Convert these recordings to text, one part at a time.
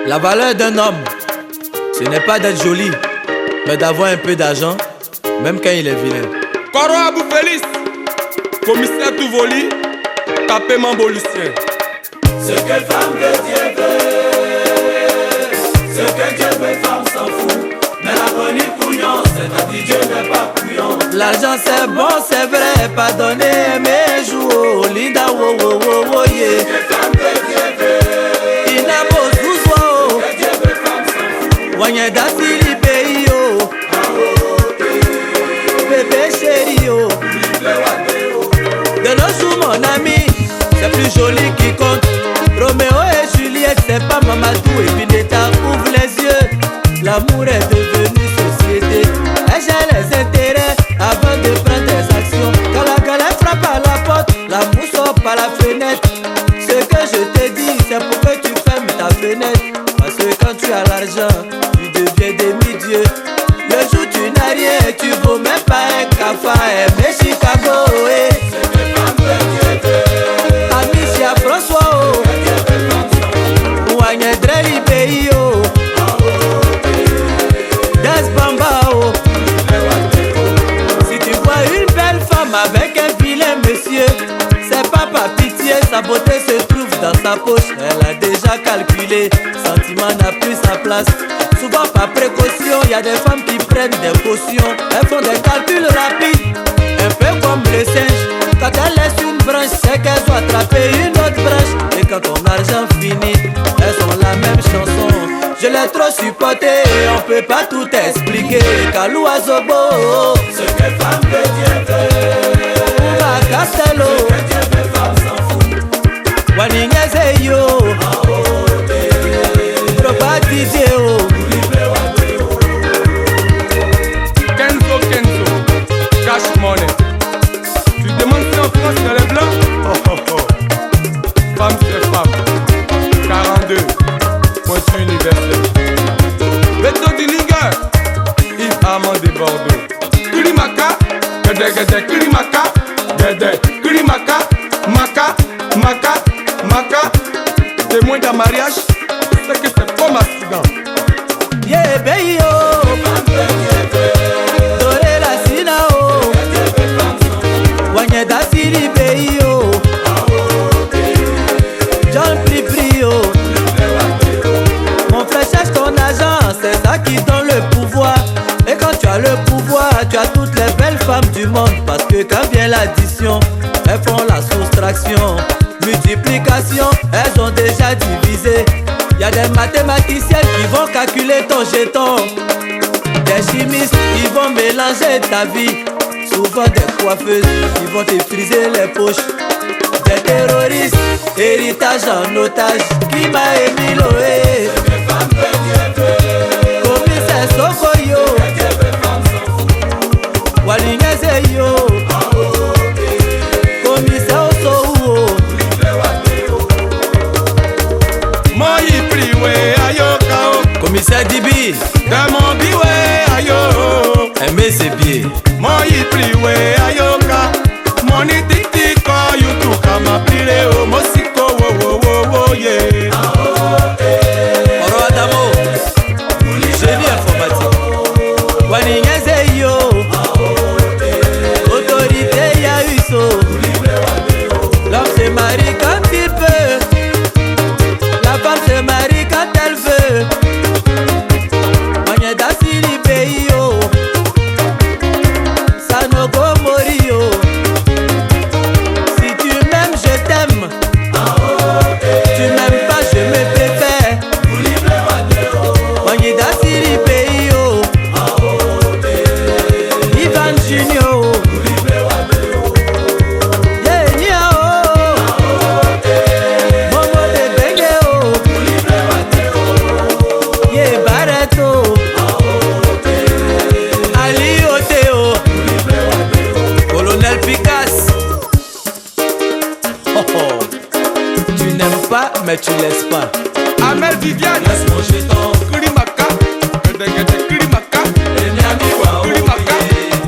La valeur d'un homme, ce n'est pas d'être joli, mais d'avoir un peu d'argent, même quand il est vilain. Koro Abou Félix, commissaire Touvoli, tapé Mambo Lucien. Ce que femme de Dieu veut, ce que Dieu veut, femme s'en fout. Mais la bonne couillon, c'est-à-dire Dieu n'est pas couillon. L'argent c'est bon, c'est vrai, pardonner mes jours. Linda wo wo wo wo yeah. Ce que femme de Dieu veut, Il n'a beau sous que Dieu veut, femme s'en fout. Wanya da sili pays yo. Bébé chéri yo. De nos jours mon ami, c'est plus joli qui compte. Roméo et Juliette, c'est pas Mamadou et Vineta. Ouvre les yeux, l'amour est devenu société. Et j'ai les intérêts avant de prendre des actions. Quand la galère frappe à la porte, l'amour sort par la fenêtre. Ce que je te dis, c'est pour que tu fermes ta fenêtre. Parce que quand tu as l'argent, tu deviens demi-dieu. Le jour tu n'as rien, tu vaux même pas un café. Mais Chicago, eh. Ce que femme de Dieu veut, Amicia François, oh. que Dieu veut, femme s'en fout. Wanya Dreli pays, oh. Des Bamba, oh. Si tu vois une belle femme avec un vilain monsieur, c'est pas par pitié, sa beauté se trouve dans sa poche. Elle a déjà calculé, sentiment n'a plus sa place. Souvent par précaution, y a des femmes qui prennent des cautions. Elles font des calculs rapides, un peu comme le singe. Quand elles laissent une branche, c'est qu'elles ont attrapé une autre branche. Et quand ton argent finit, elles ont la même chanson. Je l'ai trop supporté, on peut pas tout expliquer. Kalou Azobo, Ce que femme de Dieu veut, Ouma Castello, que Dieu veut, femme s'en fout. Waningeze yo, Propa Didier oh. Kenzo, cash money. Tu demandes si en France c'est les blancs? Oh oh oh. Femme c'est femme. 42. Pointu universel. Beto Dillinger. Yves Armand de Bordeaux. Kulimaka. Gede gede Kulimaka. Gede Kulimaka. Maka. Maka. Maka. Témoin d'un mariage. C'est que c'est comme accident. Yeah baby oh, Femme de Dieu veut, Doré la Sina oh. que Dieu veut, femme s'en fout. Wanya da Sili pays oh. John Pripri oh. Mon frère cherche ton argent, c'est ça qui donne le pouvoir. Et quand tu as le pouvoir, tu as toutes les belles femmes du monde. Parce que quand vient l'addition, elles font la soustraction. Multiplication, elles ont déjà divisé. Y'a des mathématiciens qui vont calculer ton jeton. Des chimistes qui vont mélanger ta vie. Souvent des coiffeuses qui vont te friser les poches. Des terroristes, héritage en otage. Qui m'a émis l'oé. Ce que femme de Dieu veut, Commissaire Sokoyo, que Dieu veut, femme s'en fout. Walinese yo. Commissaire Osou. Moi y priwe ayoka o. Commissaire Dibi, Demon biwe ayo. aimer c'est bien. Moi y priwe ayoka. Money titi ko yutu kama pile o. Mosiko wo wo wo wo ye. Oro Adamo, génie informatique. Walinese yo. Autorité ya Uso. L'homme se marie quand il peut. La femme se marie quand elle veut. Wanya da Sili pays yo. Sanogo mori yo. Si tu m'aimes, je t'aime. Tu m'aimes pas, je me préfère. Wanya da Sili pays yo. Ivan Junior. Yeah, yeah, oh. Momo de Bengue, oh. Yeah, Barreto. Ali Oteo. Colonel Picasse. Oh, oh. Tu n'aimes pas, mais tu laisses pas. Amel Viviane. Laisse mon jeton, Kulimaka. Gede gede Kulimaka. et Miami wa Kulimaka.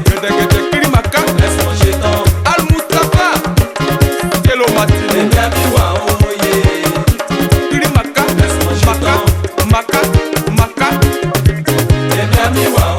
Gede gede Kulimaka. laisse mon jeton, Al Mustafa. Kelo et Matine. Miami wa oye. Kulimaka. Laisse mon jeton, Maka. Miami wa